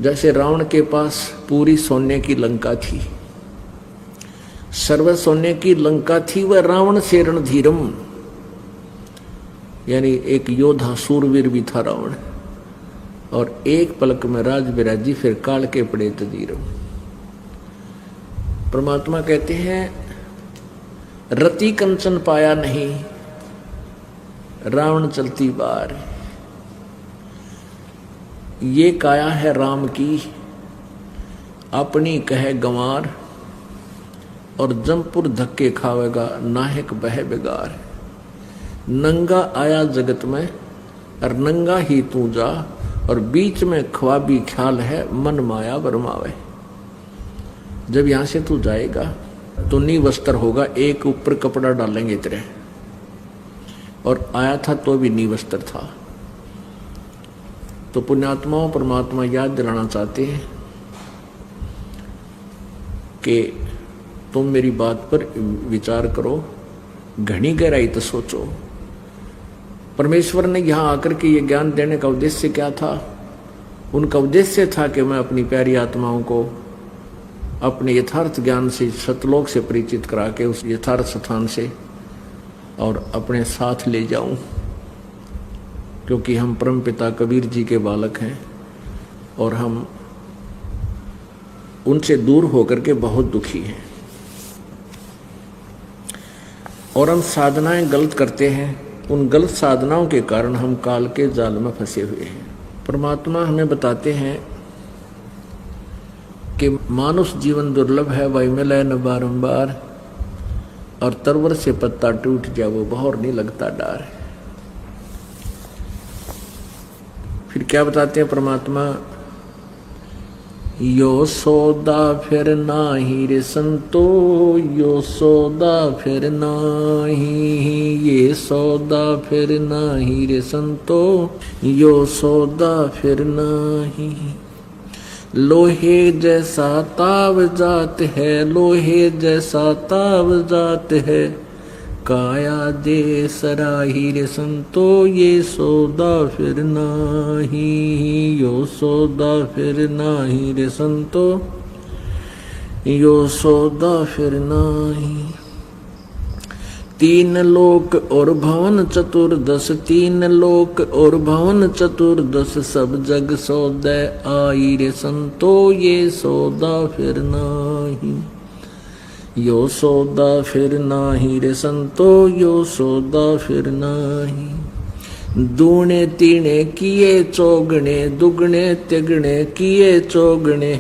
जैसे रावण के पास पूरी सोने की लंका थी, सर्व सोने की लंका थी, वह रावण से रणधीरम, यानी एक योद्धा सूरवीर भी था रावण, और एक पलक में राज विराजी फिर काल के पड़े तदीरम। परमात्मा कहते हैं रति कंचन पाया नहीं, रावण चलती बार। ये काया है राम की, अपनी कहे गंवार, और जमपुर धक्के खावेगा नाहक बह बेगार। नंगा आया जगत में और नंगा ही तू जा, और बीच में ख्वाबी ख्याल है मन माया बरमावे। जब यहां से तू जाएगा तो नी वस्त्र होगा, एक ऊपर कपड़ा डालेंगे तेरे, और आया था तो भी नी वस्त्र था। तो पुण्यात्माओं परमात्मा याद दिलाना चाहते हैं कि तुम मेरी बात पर विचार करो, घनी गहराई तो सोचो। परमेश्वर ने यहां आकर के ये ज्ञान देने का उद्देश्य क्या था? उनका उद्देश्य था कि मैं अपनी प्यारी आत्माओं को अपने यथार्थ ज्ञान से सतलोक से परिचित करा के उस यथार्थ स्थान से और अपने साथ ले जाऊं, क्योंकि हम परमपिता कबीर जी के बालक हैं और हम उनसे दूर होकर के बहुत दुखी हैं, और हम साधनाएं गलत करते हैं। उन गलत साधनाओं के कारण हम काल के जाल में फंसे हुए हैं। परमात्मा हमें बताते हैं कि मानुष जीवन दुर्लभ है, वही मिले न बारंबार, और तरवर से पत्ता टूट जाए वो बहर नहीं लगता डार। फिर क्या बताते हैं परमात्मा? यो सौदा फिर नाही रे संतो, यो सौदा फिर नाही, ये सौदा फिर नाही रे संतो, यो सौदा फिर नाही। लोहे जैसा ताव जात है, लोहे जैसा ताव जात है, काया दे सराही रे संतो, ये सौदा फिर नाही, यो सौदा फिर नाही रे संतो, यो सौदा फिर नाही। तीन लोक और भवन चतुर्दश, तीन लोक और भवन चतुर्दश, सब जग सौदे आई रे संतो, ये सौदा फिर नाही, यो सौदा फिर नाही रे संतो, यो सौदा फिर नाही। दूने तीने किए चौगने, दुगने तिगने किए चौगने,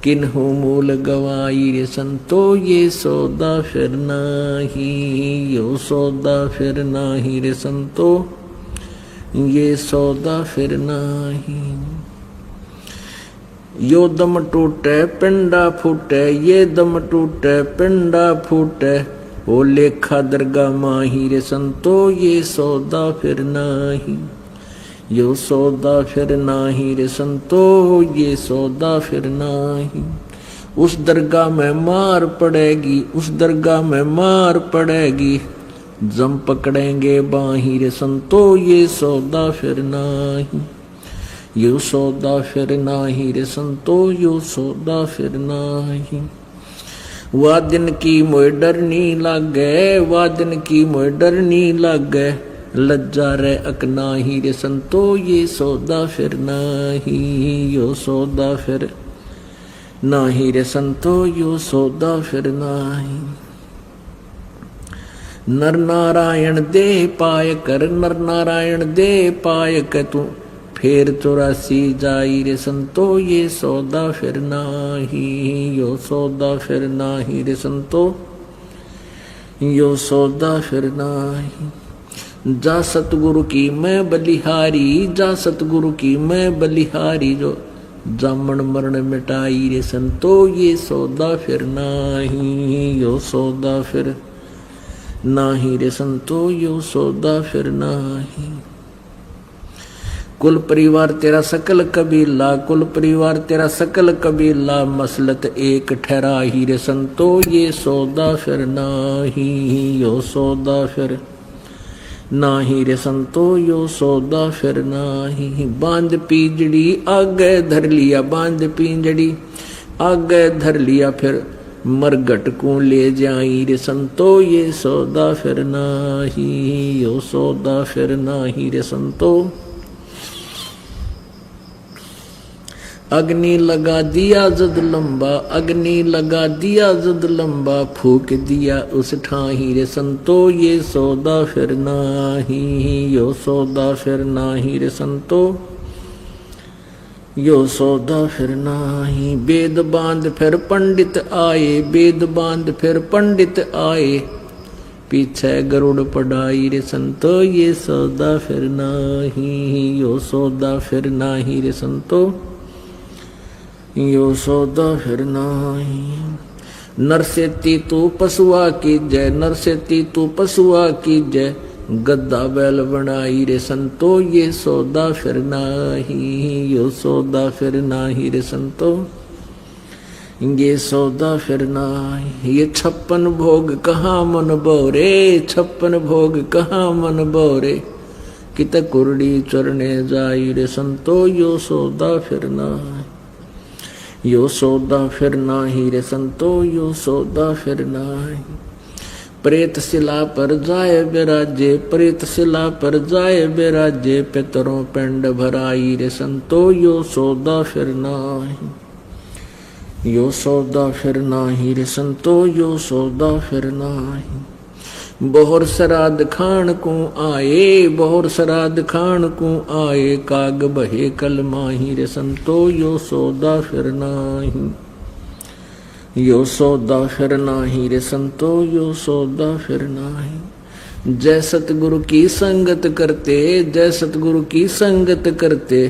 किन्हु मूल गवाई रे संतो, ये सौदा फिर नाही, यो सौदा फिर नाही रे संतो, ये सौदा फिर नाही। यो दम टूटे पिंडा फूटे, ये दम टूटे पिंडा फूटे, ओ लेखा दरगाह माही रे संतो, ये सौदा फिर नाही, यो सौदा फिर नाही रे संतो, ये सौदा फिर नाही। उस दरगाह में मार पड़ेगी, उस दरगाह में मार पड़ेगी, जम पकड़ेंगे बाही रे संतो, ये सौदा फिर नाही, यो सौदा फिर नाही रे संतो, यो सौदा फिर नाही। वह दिन की मोय डर नी लागे, वह दिन की मोय डर नी लागे, लज्जा रे अकनाही रे संतो, ये सौदा फिर नाही, यो सौदा फिर नाही रे संतो, यो सौदा फिर नाही। नर नारायण दे पाय कर, नर नारायण दे पाय कर, तू फेर 84 जाई रे संतो, ये सौदा फिर नाही, यो सौदा फिर नाही रे संतो, यो सौदा फिर नाही। जा सतगुरु की मैं बलिहारी, जा सतगुरु की मैं बलिहारी, जो जामन मरण मिटाई रे संतो, ये सौदा फिर नाही, यो सौदा फिर नाही रे संतो, यो सौदा फिर नाही। कुल परिवार तेरा सकल कबीला, कुल परिवार तेरा सकल कबीला, मसलत एक ठहरा ही रे संतो, ये सौदा फिर नाही, यो सौदा फिर नाही रे संतो यो सौदा फिर नाही। बांध पिंजड़ी आगे धर लिया, बांध पिंजड़ी आगे धर लिया, फिर मरघट को ले जाई रे संतो ये सौदा फिर नाही, यो सौदा फिर नाही रे संतो। अग्नि लगा दिया जद लंबा, अग्नि लगा दिया जद लंबा, फूक दिया उस ठाही रे संतो ये सौदा फिर नाही, यो सौदा फिर नाही रे संतो, यो सौदा फिर नाही। वेद बांध फिर पंडित आए, वेद बांध फिर पंडित आए, पीछे गरुड़ पढ़ाई रे संतो ये सौदा फिर नाही, यो सौदा फिर नाही रे संतो, यो सौदा फिर नाही। नर से तू पशुआ की जय, नर से तू पशुआ की जय, गद्दा बैल बनाई रे संतो ये सौदा फिर नाही, यो सौदा फिर नाही रे संतो, ये सौदा फिर नाही। ये 56 भोग कहाँ मन बोरे, 56 भोग कहाँ मन बोरे, कित कुरड़ी चरने जाई रे संतो यो सौदा फिर नाही, यो सौदा फिर नाही रे संतो, यो सौदा फिर नाही। प्रेत शिला पर जाए बिराजे, प्रेत शिला पर जाए बिराजे, पितरों पिंड भराई रे संतो यो सौदा फिर नाही, यो सौदा फिर नाही रे संतो, यो सौदा फिर नाही। बोहर श्राद्ध खान को आए, बोहर श्राद्ध खान को आए, काग बहे कल माही रे संतो यो सौदा फिर नाही, यो सौदा फिर नाही रे संतो, यो सौदा फिर नाही। जय सतगुरु की संगत करते, जय सतगुरु की संगत करते,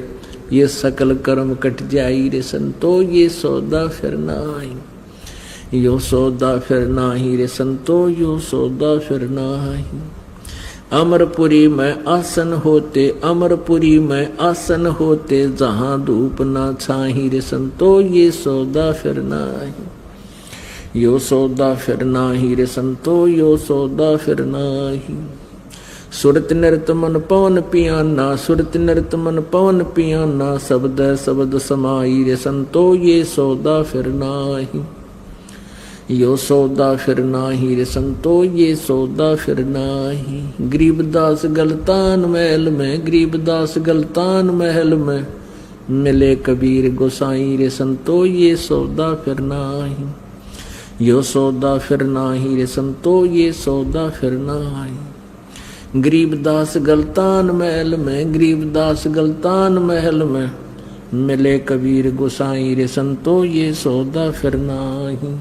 ये सकल कर्म कट जाई रे संतो ये सौदा फिर नाही, यो सौदा फिर नाही रे संतो, यो सौदा फिर नाही। अमरपुरी में आसन होते, अमरपुरी में आसन होते, जहां धूप ना छाही रे संतो ये सौदा फिर नाही, यो सौदा फिर नाही रे संतो, यो सौदा फिर नाही। सुरत नृत मन पवन पियाना, सुरत नृत मन पवन पियाना, शब्द शब्द समाई रे संतो ये सौदा फिर नाही, यो सौदा फिर नाही रे संतो, ये सौदा फिर नाही। गरीबदास गलतान महल में, गरीबदास गलतान महल में, मिले कबीर गोसाई रे संतो ये सौदा फिर नाही, यो सौदा फिर नाही रे संतो, ये सौदा फिर नाही। गरीबदास गलतान महल में, गरीबदास गलतान महल में, मिले कबीर गोसाई रे संतो ये सौदा फिर नाही,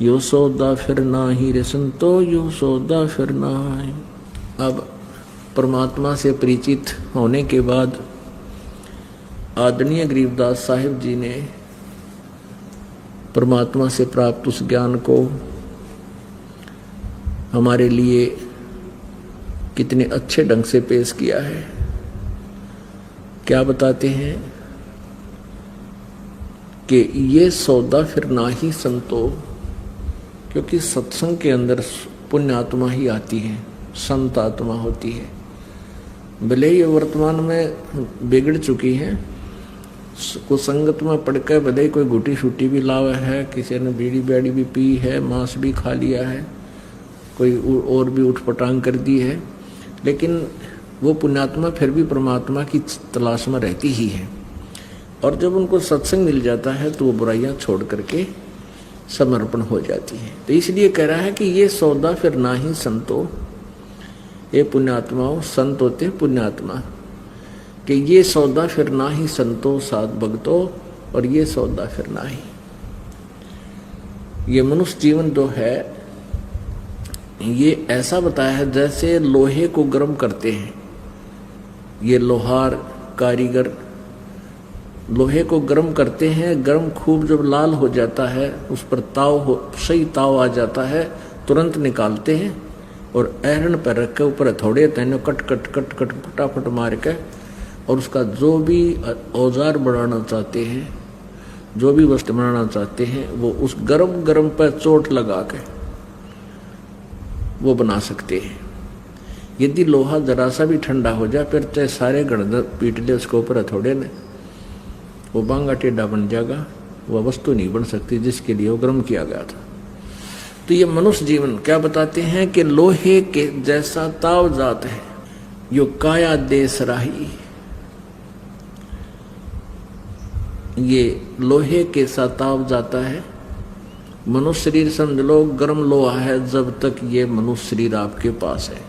यो सौदा फिर नाही रे संतो, यो सौदा फिर नाही। अब परमात्मा से परिचित होने के बाद आदरणीय गरीबदास साहिब जी ने परमात्मा से प्राप्त उस ज्ञान को हमारे लिए कितने अच्छे ढंग से पेश किया है। क्या बताते हैं कि ये सौदा फिर ना ही संतो, क्योंकि सत्संग के अंदर पुण्य आत्मा ही आती है, संत आत्मा होती है। भले ही वर्तमान में बिगड़ चुकी है, कुसंगत में पड़कर भले ही कोई गुटी शूटी भी लावा है, किसी ने बीड़ी बैड़ी भी पी है, मांस भी खा लिया है, कोई और भी उठपटांग कर दी है, लेकिन वो पुण्यात्मा फिर भी परमात्मा की तलाश में रहती ही है। और जब उनको सत्संग मिल जाता है तो वो बुराइयां छोड़ करके समर्पण हो जाती है। तो इसलिए कह रहा है कि ये सौदा फिर ना ही संतो, ये पुण्यात्माओं, संत होते पुण्यात्मा, कि ये सौदा फिर ना ही संतो साध भक्तों, और ये सौदा फिर ना ही। ये मनुष्य जीवन जो है ये ऐसा बताया है जैसे लोहे को गर्म करते हैं। ये लोहार कारीगर लोहे को गर्म करते हैं, गर्म खूब जब लाल हो जाता है, उस पर सही ताव आ जाता है, तुरंत निकालते हैं और ऐरन पर रख के ऊपर थोड़े तेने कट कट कट कट फटाफट मार के, और उसका जो भी औजार बनाना चाहते हैं, जो भी वस्तु बनाना चाहते हैं, वो उस गरम पर चोट लगा के वो बना सकते हैं। यदि लोहा जरा सा भी ठंडा हो जाए फिर चाहे सारे गणधर पीट ले उसके ऊपर थोड़े ने, वो बांगा टेढ़ा बन जाएगा, वह वस्तु नहीं बन सकती जिसके लिए वो गर्म किया गया था। तो ये मनुष्य जीवन क्या बताते हैं कि लोहे के जैसा ताव जात है, यो काया देश राही। ये लोहे के साथ ताव जाता है। मनुष्य शरीर समझ लो गर्म लोहा है जब तक ये मनुष्य शरीर आपके पास है,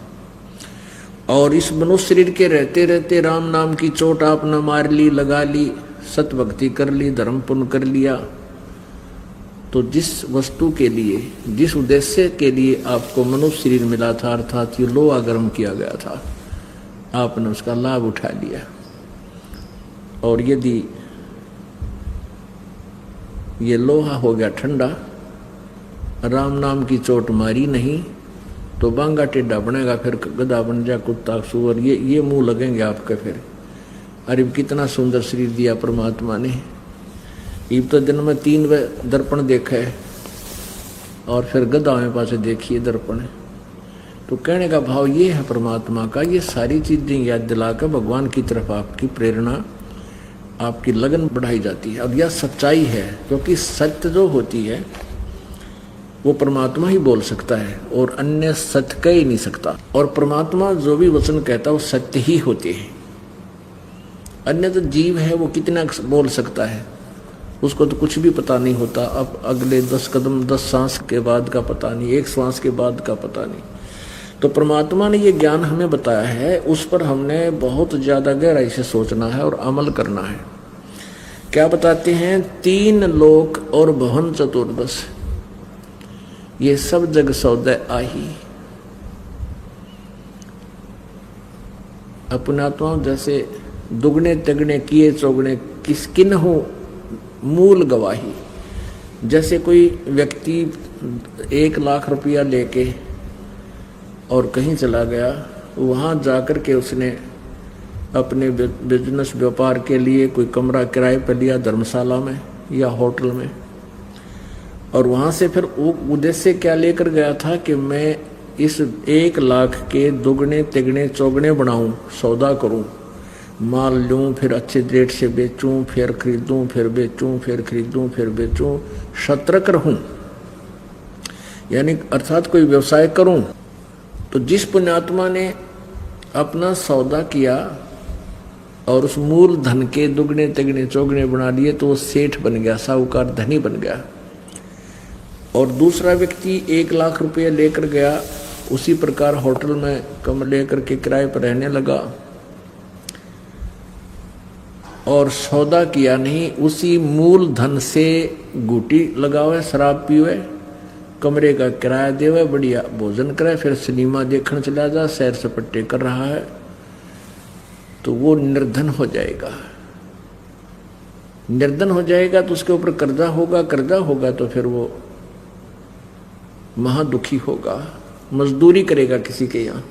और इस मनुष्य शरीर के रहते रहते राम नाम की चोट आपने मार ली, लगा ली, सत भक्ति कर ली, धर्म पुण्य कर लिया, तो जिस वस्तु के लिए, जिस उद्देश्य के लिए आपको मनुष्य शरीर मिला था, अर्थात ये लोहा गर्म किया गया था, आपने उसका लाभ उठा लिया। और यदि ये लोहा हो गया ठंडा, राम नाम की चोट मारी नहीं, तो बांगा टेढ़ा बनेगा, फिर गधा बन जा, कुत्ता, सुअर, ये मुंह लगेंगे आपके। फिर अरे कितना सुंदर शरीर दिया परमात्मा ने, इब तो दिन में 3 दर्पण देखा है, और फिर गधा में पास देखिए दर्पण। तो कहने का भाव ये है परमात्मा का, ये सारी चीजें याद दिलाकर भगवान की तरफ आपकी प्रेरणा, आपकी लगन बढ़ाई जाती है। और यह सच्चाई है, क्योंकि सत्य जो होती है वो परमात्मा ही बोल सकता है, और अन्य सत्य कह ही नहीं सकता। और परमात्मा जो भी वचन कहता है वो सत्य ही होते हैं। अन्य तो जीव है, वो कितना बोल सकता है, उसको तो कुछ भी पता नहीं होता। अब अगले 10 कदम 10 सांस के बाद का पता नहीं, 1 श्वास के बाद का पता नहीं। तो परमात्मा ने ये ज्ञान हमें बताया है, उस पर हमने बहुत ज्यादा गहराई से सोचना है और अमल करना है। क्या बताते हैं? 3 लोक और भवन चतुर्दश, ये सब जग सौदे आही। अपनात्माओं जैसे दुगने तगने किए चौगने किस किन हो मूल गवाही। जैसे कोई व्यक्ति 1 लाख रुपया लेके और कहीं चला गया, वहाँ जाकर के उसने अपने बिजनेस व्यापार के लिए कोई कमरा किराए पर लिया, धर्मशाला में या होटल में, और वहाँ से फिर वो उद्देश्य क्या लेकर गया था कि मैं इस 1 लाख के दुगने तिगने चौगने बनाऊं, सौदा करूं, माल लूं, फिर अच्छे रेट से बेचूं, फिर खरीदूं, फिर बेचूं, फिर खरीदूं, फिर बेचूं, शतरक रहूं, यानी अर्थात कोई व्यवसाय करूं। तो जिस पुण्यात्मा ने अपना सौदा किया और उस मूल धन के दुगने तिगने चौगने बना लिए, तो वो सेठ बन गया, साहूकार, धनी बन गया। और दूसरा व्यक्ति 1 लाख रुपये लेकर गया, उसी प्रकार होटल में कमरे लेकर के किराए पर रहने लगा और सौदा किया नहीं, उसी मूल धन से गुटी लगावे, शराब पीवे, कमरे का किराया देवे, बढ़िया भोजन करे, फिर सिनेमा देखने चला जा, सैर सपट्टे कर रहा है, तो वो निर्धन हो जाएगा। निर्धन हो जाएगा तो उसके ऊपर कर्जा होगा तो फिर वो महादुखी होगा, मजदूरी करेगा किसी के यहाँ।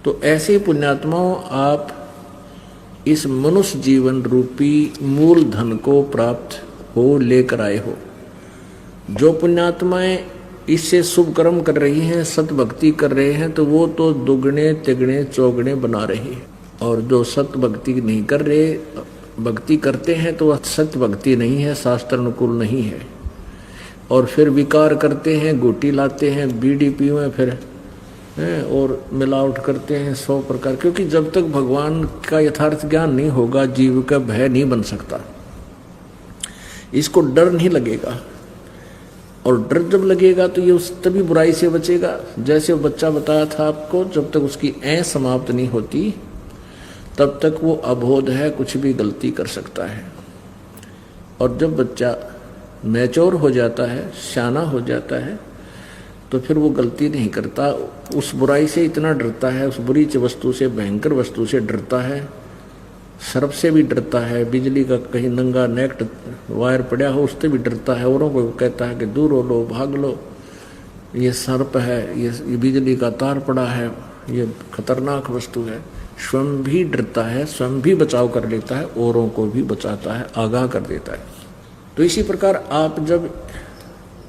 तो ऐसे पुण्यात्माओं, आप इस मनुष्य जीवन रूपी मूल धन को प्राप्त हो लेकर आए हो। जो पुण्यात्माएं इससे शुभ कर्म कर रही हैं, सत भक्ति कर रहे हैं, तो वो तो दुगने तिगने चौगने बना रहे हैं। और जो सत भक्ति नहीं कर रहे, भक्ति करते हैं तो वह सत भक्ति नहीं है, शास्त्र अनुकूल नहीं है। और फिर विकार करते हैं, गोटी लाते हैं, बीड़ी पीवे, फिर और मिलावट करते हैं 100 प्रकार। क्योंकि जब तक भगवान का यथार्थ ज्ञान नहीं होगा, जीव का भय नहीं बन सकता, इसको डर नहीं लगेगा। और डर जब लगेगा तो ये उस तभी बुराई से बचेगा। जैसे वो बच्चा बताया था आपको, जब तक उसकी ऐं समाप्त नहीं होती तब तक वो अबोध है, कुछ भी गलती कर सकता है। और जब बच्चा मैच्योर हो जाता है, शाना हो जाता है, तो फिर वो गलती नहीं करता, उस बुराई से इतना डरता है, उस बुरी वस्तु से, भयंकर वस्तु से डरता है, सर्प से भी डरता है, बिजली का कहीं नंगा नेट वायर पड़ा हो उससे भी डरता है। औरों को कहता है कि दूर हो लो, भाग लो, ये सर्प है, ये बिजली का तार पड़ा है, ये खतरनाक वस्तु है। स्वयं भी डरता है, स्वयं भी बचाव कर लेता है, औरों को भी बचाता है, आगाह कर देता है। तो इसी प्रकार आप जब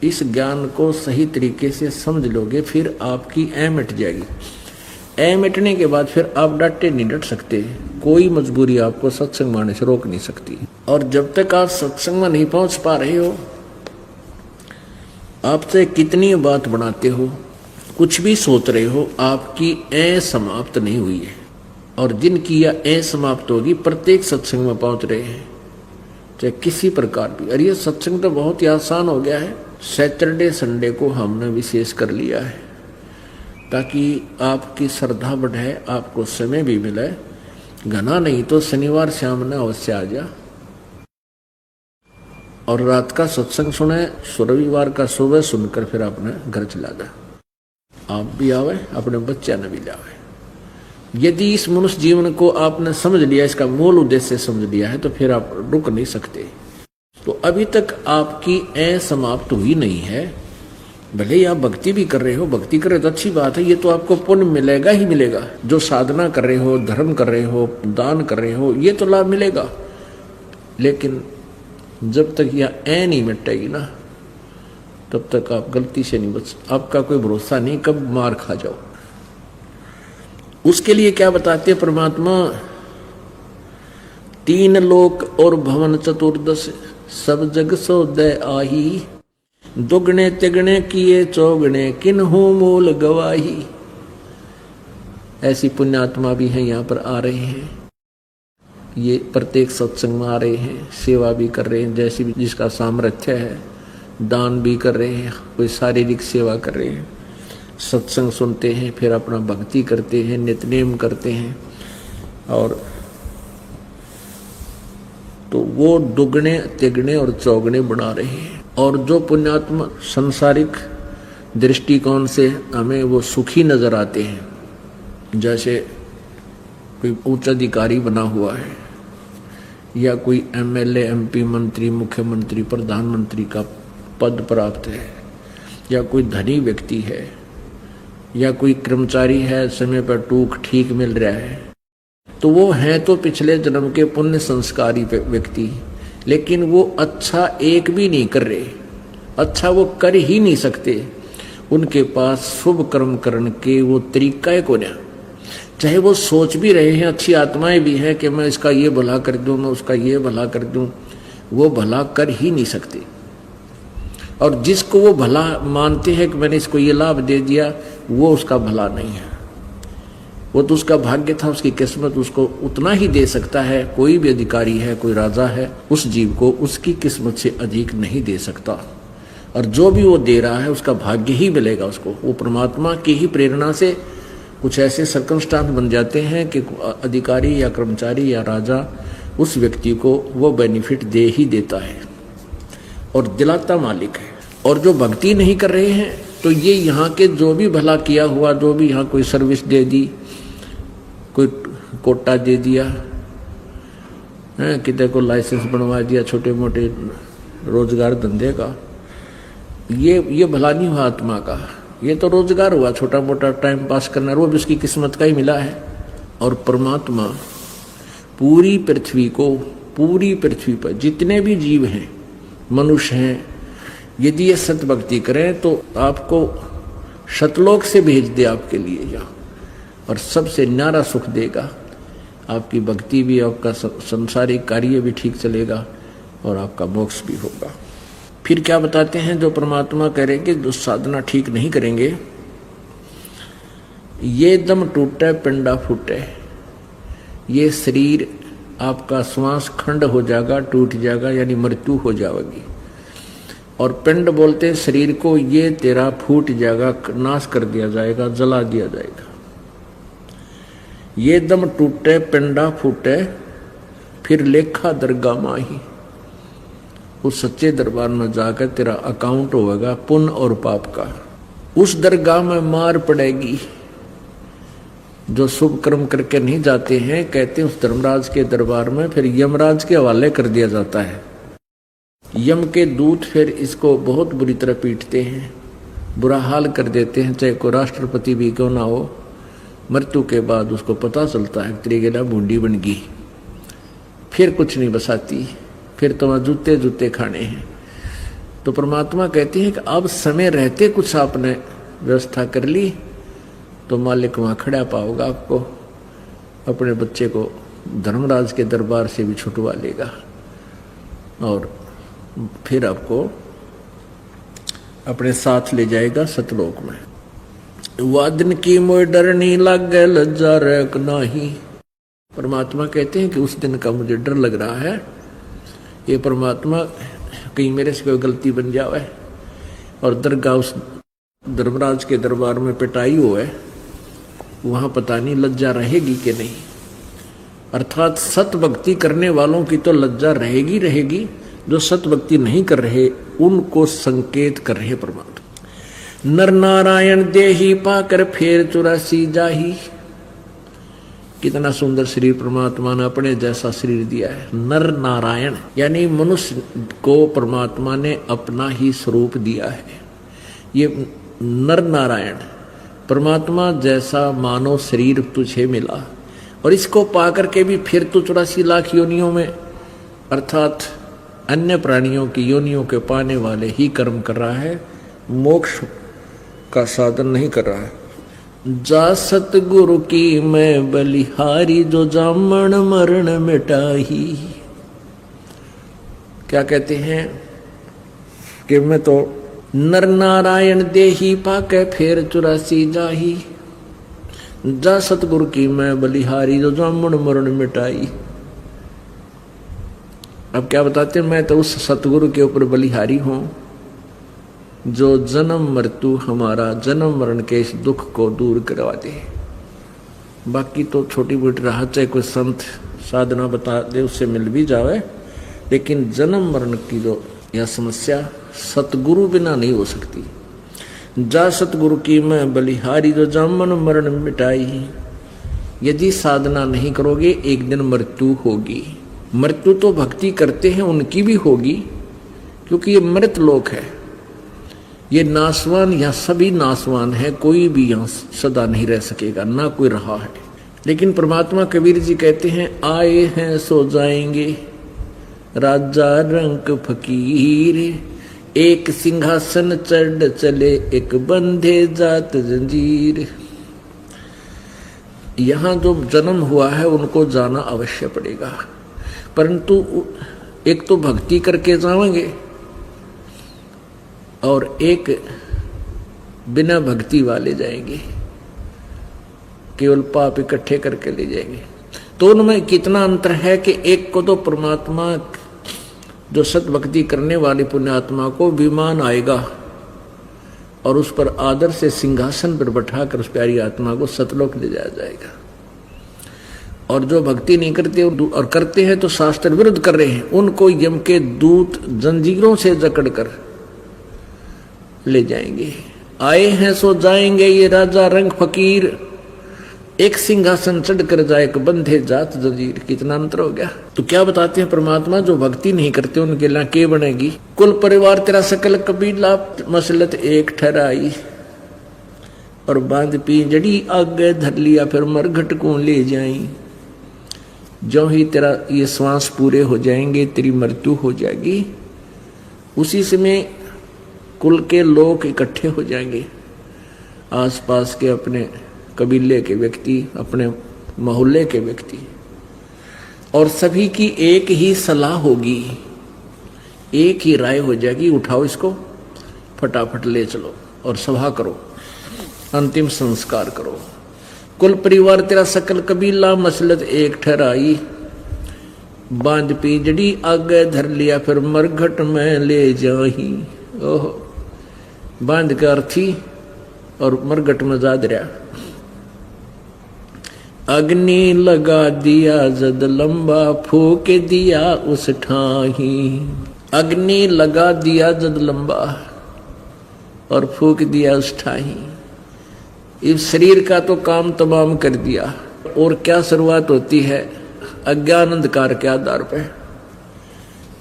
इस ज्ञान को सही तरीके से समझ लोगे, फिर आपकी ऐं मिट जाएगी। ए मिटने के बाद फिर आप डटे नहीं डट सकते, कोई मजबूरी आपको सत्संग में आने से रोक नहीं सकती। और जब तक आप सत्संग में नहीं पहुंच पा रहे हो, आपसे कितनी बात बनाते हो, कुछ भी सोच रहे हो, आपकी ए समाप्त नहीं हुई है। और जिनकी यह ए समाप्त होगी प्रत्येक सत्संग में पहुंच रहे हैं, चाहे किसी प्रकार भी। और ये सत्संग तो बहुत ही आसान हो गया है, सैटरडे संडे को हमने विशेष कर लिया है ताकि आपकी श्रद्धा बढ़े, आपको समय भी मिले। घना नहीं तो शनिवार शाम ने अवश्य आ जा और रात का सत्संग सुने, रविवार का सुबह सुनकर फिर अपने घर चला जा। आप भी आवे, अपने बच्चा ने भी लावे। यदि इस मनुष्य जीवन को आपने समझ लिया, इसका मूल उद्देश्य समझ लिया है, तो फिर आप रुक नहीं सकते। तो अभी तक आपकी ए समाप्त हुई नहीं है, भले ही आप भक्ति भी कर रहे हो, भक्ति कर रहे हो तो अच्छी बात है, ये तो आपको पुण्य मिलेगा ही मिलेगा। जो साधना कर रहे हो, धर्म कर रहे हो, दान कर रहे हो, ये तो लाभ मिलेगा। लेकिन जब तक यह ए नहीं मिटेगी ना, तब तक आप गलती से नहीं बच, आपका कोई भरोसा नहीं कब मार खा जाओ। उसके लिए क्या बताते हैं परमात्मा, 3 लोक और भवन चतुर्दश सब जग सोदय आही, दुगने तिगने किए चौगने किन्हु मूल गवाही। ऐसी पुण्यात्मा भी हैं, यहाँ पर आ रहे हैं, ये प्रत्येक सत्संग में आ रहे हैं, सेवा भी कर रहे हैं, जैसी भी जिसका सामर्थ्य है, दान भी कर रहे हैं, कोई शारीरिक सेवा कर रहे हैं, सत्संग सुनते हैं, फिर अपना भक्ति करते हैं, नित्यनेम करते हैं। और तो वो दुगने तिगने और चौगने बना रहे हैं। और जो पुण्यात्मा संसारिक दृष्टिकोण से हमें वो सुखी नजर आते हैं, जैसे कोई उच्च अधिकारी बना हुआ है, या कोई एमएलए, एमपी, मंत्री, मुख्यमंत्री, प्रधानमंत्री का पद प्राप्त है, या कोई धनी व्यक्ति है, या कोई कर्मचारी है, समय पर टूक ठीक मिल रहा है, तो वो है तो पिछले जन्म के पुण्य संस्कारी व्यक्ति, लेकिन वो अच्छा एक भी नहीं कर रहे, अच्छा वो कर ही नहीं सकते। उनके पास शुभ कर्म करने के वो तरीका है को ना, चाहे वो सोच भी रहे हैं, अच्छी आत्माएं भी हैं कि मैं इसका ये भला कर दूं, मैं उसका ये भला कर दूं, वो भला कर ही नहीं सकते। और जिसको वो भला मानते हैं कि मैंने इसको ये लाभ दे दिया, वो उसका भला नहीं है, वो तो उसका भाग्य था, उसकी किस्मत उसको उतना ही दे सकता है। कोई भी अधिकारी है, कोई राजा है, उस जीव को उसकी किस्मत से अधिक नहीं दे सकता। और जो भी वो दे रहा है उसका भाग्य ही मिलेगा उसको। वो परमात्मा की ही प्रेरणा से कुछ ऐसे सर्कमस्टांस बन जाते हैं कि अधिकारी या कर्मचारी या राजा उस व्यक्ति को वो बेनिफिट दे ही देता है और दिलाता मालिक है। और जो भक्ति नहीं कर रहे हैं, तो ये यहाँ के जो भी भला किया हुआ, जो भी यहाँ कोई सर्विस दे दी, कोई कोटा दे दिया है, किसी को लाइसेंस बनवा दिया छोटे मोटे रोजगार धंधे का, ये भला नहीं हुआ आत्मा का, ये तो रोजगार हुआ छोटा मोटा टाइम पास करना, वो भी उसकी किस्मत का ही मिला है। और परमात्मा पूरी पृथ्वी पर जितने भी जीव हैं, मनुष्य हैं, यदि ये सत भक्ति करें तो आपको शतलोक से भेज दे आपके लिए यहाँ, और सबसे न्यारा सुख देगा। आपकी भक्ति भी, आपका संसारिक कार्य भी ठीक चलेगा और आपका मोक्ष भी होगा। फिर क्या बताते हैं, जो परमात्मा करेंगे, जो साधना ठीक नहीं करेंगे, ये दम टूटे पिंडा फूटे, ये शरीर आपका श्वास खंड हो जाएगा, टूट जाएगा, यानी मृत्यु हो जाएगी। और पिंड बोलते हैं शरीर को, ये तेरा फूट जाएगा, नाश कर दिया जाएगा, जला दिया जाएगा। ये दम टूटे पिंडा फूटे, फिर लेखा दरगाह माही, उस सच्चे दरबार में जाकर तेरा अकाउंट होगा पुण्य और पाप का। उस दरगाह में मार पड़ेगी। जो शुभ कर्म करके नहीं जाते हैं, कहते हैं उस धर्मराज के दरबार में फिर यमराज के हवाले कर दिया जाता है। यम के दूत फिर इसको बहुत बुरी तरह पीटते हैं, बुरा हाल कर देते हैं, चाहे कोई राष्ट्रपति भी क्यों ना हो। मृत्यु के बाद उसको पता चलता है त्रिगेला बूंदी बन गई, फिर कुछ नहीं बसाती, फिर तो वहाँ जूते जूते खाने हैं। तो परमात्मा कहते हैं कि अब समय रहते कुछ आपने व्यवस्था कर ली तो मालिक वहाँ खड़ा पाओगा आपको, अपने बच्चे को धर्मराज के दरबार से भी छुटवा लेगा और फिर आपको अपने साथ ले जाएगा सतलोक में। वादन की मोय डरनी लागे लज्जा रैक नाही। परमात्मा कहते हैं कि उस दिन का मुझे डर लग रहा है, ये परमात्मा कहीं मेरे से कोई गलती बन जाए और दरगाह उस धर्मराज के दरबार में पिटाई हो है, वहां पता नहीं लज्जा रहेगी कि नहीं। अर्थात सत भक्ति करने वालों की तो लज्जा रहेगी रहेगी, जो सत भक्ति नहीं कर रहे उनको संकेत कर रहे परमात्मा। नर नारायण देही पाकर फेर 84 जाही। कितना सुंदर शरीर परमात्मा ने अपने जैसा शरीर दिया है। नर नारायण यानी मनुष्य को परमात्मा ने अपना ही स्वरूप दिया है। ये नर नारायण परमात्मा जैसा मानव शरीर तुझे मिला और इसको पाकर के भी फिर तो 84 लाख योनियों में अर्थात अन्य प्राणियों की योनियों के पाने वाले ही कर्म कर रहा है, मोक्ष का साधन नहीं कर रहा है। जा सतगुरु की मैं बलिहारी, जो जामन मरण मिटाही। क्या कहते हैं कि मैं तो नर नारायण देही पाके फेर 84 जाही। जा सतगुरु की मैं बलिहारी, जो जामन मरण मिटाई। अब क्या बताते हैं, मैं तो उस सतगुरु के ऊपर बलिहारी हूं जो जन्म मृत्यु हमारा जन्म मरण के इस दुख को दूर करवा दे। बाकी तो छोटी मोटी राहत चाहे कोई संत साधना बता दे उससे मिल भी जावे, लेकिन जन्म मरण की जो यह समस्या सतगुरु बिना नहीं हो सकती। जा सतगुरु की मैं बलिहारी, जो जामन मरण मिटाई। यदि साधना नहीं करोगे एक दिन मृत्यु होगी। मृत्यु तो भक्ति करते हैं उनकी भी होगी, क्योंकि ये मृत लोक है, ये नासवान, यहाँ सभी नासवान है, कोई भी यहाँ सदा नहीं रह सकेगा, ना कोई रहा है। लेकिन परमात्मा कबीर जी कहते हैं आए हैं सो जाएंगे, राजा रंक फकीर, एक सिंहासन चढ़ चले एक बंधे जात जंजीर। यहाँ जो जन्म हुआ है उनको जाना अवश्य पड़ेगा, परंतु एक तो भक्ति करके जाएंगे और एक बिना भक्ति वाले जाएंगे, केवल पाप इकट्ठे करके ले जाएंगे। तो उनमें कितना अंतर है कि एक को तो परमात्मा जो सत भक्ति करने वाली पुण्यात्मा को विमान आएगा और उस पर आदर से सिंहासन पर बैठाकर उस प्यारी आत्मा को सतलोक ले जाया जाएगा। और जो भक्ति नहीं करते और करते हैं तो शास्त्र विरुद्ध कर रहे हैं, उनको यम के दूत जंजीरों से जकड़ कर ले जाएंगे। आए हैं सो जाएंगे ये राजा रंग फकीर, एक सिंहासन चढ़ कर जाए एक बंधे जात जंजीर। कितना अंतर हो गया। तो क्या बताते हैं परमात्मा, जो भक्ति नहीं करते उनके लिए के बनेगी। कुल परिवार तेरा सकल कबीला, मसलत एक ठहराई, और बांध पिंजड़ी आगे धर लिया फिर मरघट को ले जाई। जो ही तेरा ये श्वास पूरे हो जाएंगे तेरी मृत्यु हो जाएगी, उसी समय कुल के लोग इकट्ठे हो जाएंगे, आसपास के अपने कबीले के व्यक्ति, अपने मोहल्ले के व्यक्ति, और सभी की एक ही सलाह होगी, एक ही राय हो जाएगी, उठाओ इसको फटाफट ले चलो और सभा करो, अंतिम संस्कार करो। कुल परिवार तेरा सकल कबीला, मसलत एक ठहराई, बांध पिंजड़ी आगे धर लिया फिर मरघट में ले जाही। ओह, बांध का अर्थी और मरघट में जा दरिया। अग्नि लगा दिया जद लंबा, फूक दिया उस ठाही। अग्नि लगा दिया जद लंबा और फूक दिया उस ठाही। इस शरीर का तो काम तमाम कर दिया, और क्या शुरुआत होती है अज्ञान अंधकार के आधार पे।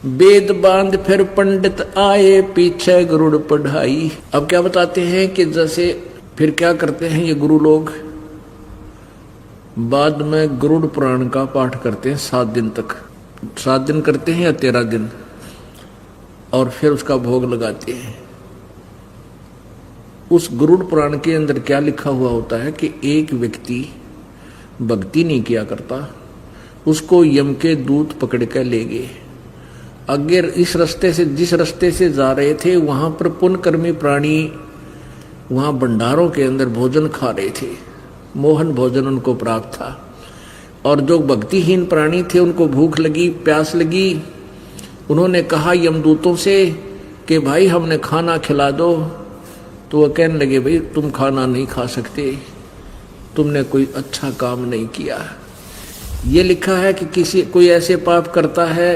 वेद बांध फिर पंडित आए, पीछे गरुड़ पढ़ाई। अब क्या बताते हैं कि जैसे फिर क्या करते हैं ये गुरु लोग, बाद में गरुड़ पुराण का पाठ करते हैं 7 दिन तक। 7 दिन करते हैं या 13 दिन, और फिर उसका भोग लगाते हैं। उस गरुड़ पुराण के अंदर क्या लिखा हुआ होता है कि एक व्यक्ति भक्ति नहीं किया करता, उसको यम के दूत पकड़ कर ले गए। अगर इस रास्ते से, जिस रास्ते से जा रहे थे, वहां पर पुण्यकर्मी प्राणी वहां भंडारों के अंदर भोजन खा रहे थे, मोहन भोजन उनको प्राप्त था। और जो भक्तिहीन प्राणी थे उनको भूख लगी, प्यास लगी, उन्होंने कहा यमदूतों से कि भाई हमने खाना खिला दो। तो वह कहने लगे भाई तुम खाना नहीं खा सकते, तुमने कोई अच्छा काम नहीं किया। ये लिखा है कि कोई ऐसे पाप करता है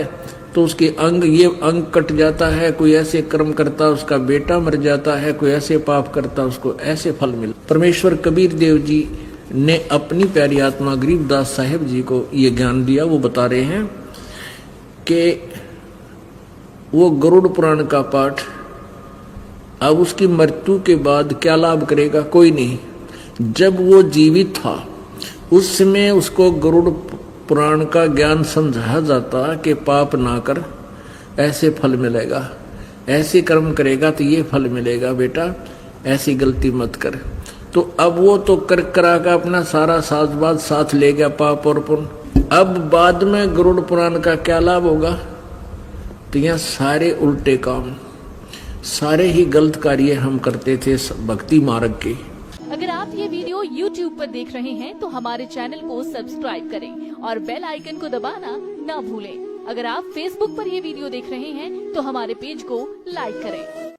तो उसके अंग कट जाता है, कोई ऐसे कर्म करता उसका बेटा मर जाता है, कोई ऐसे पाप करता उसको ऐसे फल मिलता। परमेश्वर कबीर देव जी ने अपनी प्यारी आत्मा गरीबदास साहिब जी को ये ज्ञान दिया। वो बता रहे हैं कि वो गरुड़ पुराण का पाठ अब उसकी मृत्यु के बाद क्या लाभ करेगा, कोई नहीं। जब वो जीवित था उस समय उसको गरुड़ पुराण का ज्ञान समझाया जाता कि पाप ना कर, ऐसे फल मिलेगा, ऐसे कर्म करेगा तो ये फल मिलेगा बेटा, ऐसी गलती मत कर। तो अब वो तो कर करा का अपना सारा साजबाज साथ ले गया, पाप और पुण्य। अब बाद में गरुड़ पुराण का क्या लाभ होगा? तो यहाँ सारे उल्टे काम, सारे ही गलत कार्य हम करते थे भक्ति मार्ग के। अगर आप ये वीडियो YouTube पर देख रहे हैं तो हमारे चैनल को सब्सक्राइब करें और बेल आइकन को दबाना ना भूलें। अगर आप Facebook पर ये वीडियो देख रहे हैं तो हमारे पेज को लाइक करें।